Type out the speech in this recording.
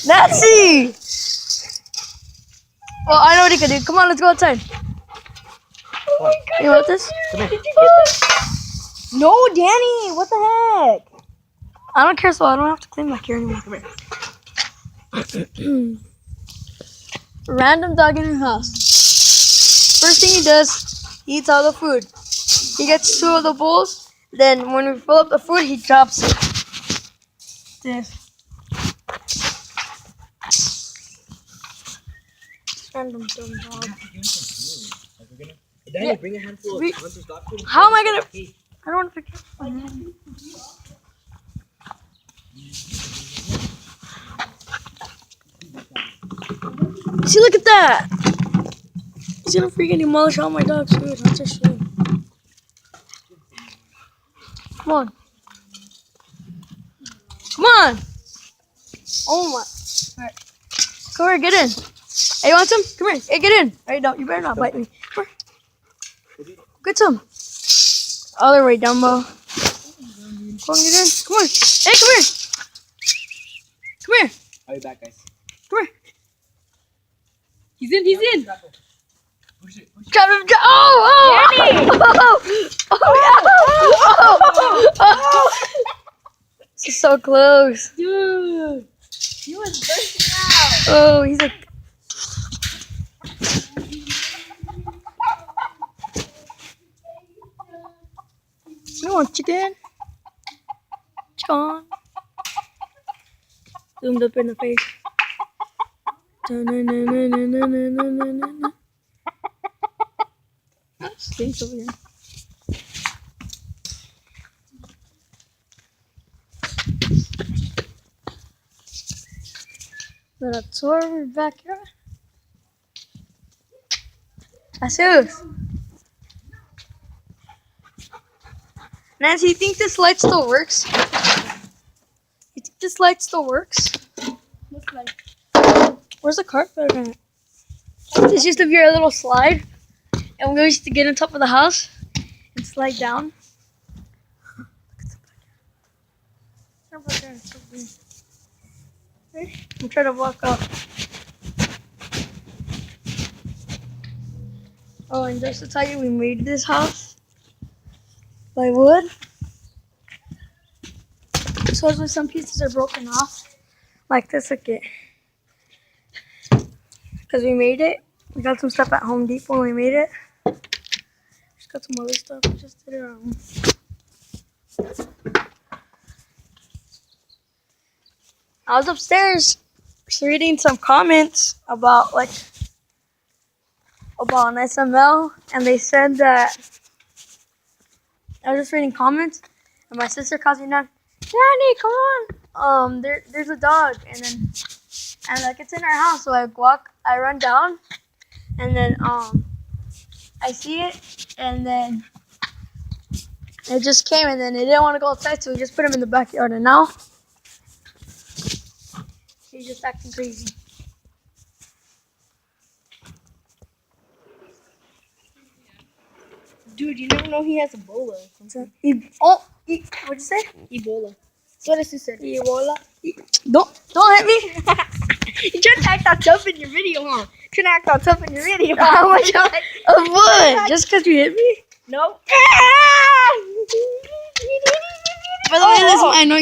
Nancy! Well, I know what he can do. Come on, let's go outside. You want this? Come here. No, Danny! What the heck? I don't care, so I don't have to clean back here anymore. Come here. Random dog in your house. First thing he does, he eats all the food. He gets 2 of the bowls. Then when we fill up the food, he drops it. This. Random dumb dog. Danny, bring a handful of Hunter's dog food. How am I gonna? I don't want to pick up my hand. See, look at that. He's gonna freaking demolish all my dog's food. That's a shame. Come on. Come on. Oh my. Alright. Come here, get in. Hey, you want some? Come here. Hey, get in. Hey, don't. You better not bite me. Come here. Get some. Other way, Dumbo. Come on, get in. Come on. Hey, come here. Come here. I'll be back, guys. Come here. He's in. He's in. Push it. Push it. Grab him. Oh! Oh! This is so close. Dude. He was bursting out. Oh, he's like. You want chicken? Chicken. Zoomed up in the face. Da-na-na-na-na-na-na-na-na. Stinks over here. Let a tour of your backyard. Jesus. Nancy, you think this light still works? You think this light still works? Looks like. Where's the carpet at? This used to be our little slide. And we used to get on top of the house and slide down. I'm trying to walk up. Oh, and just to tell you, we made this house by wood. So when some pieces are broken off, like this, look it. Because we made it. We got some stuff at Home Depot when we made it. Just got some other stuff. We just did it on. I was upstairs reading some comments about an SML, and they said that I was just reading comments, and my sister calls me down. Danny, come on! There's a dog, and like it's in our house. So I run down, and then I see it, and then it just came, and then it didn't want to go outside, so we just put him in the backyard, and now he's just acting crazy. Dude, you never know he has Ebola. What'd you say? Ebola. That's what his sister said. Ebola. Don't hit me. You trying to act all tough in your video, huh? Trying to act all tough in your video. How much of what? Just because you hit me? No. By the way, this I know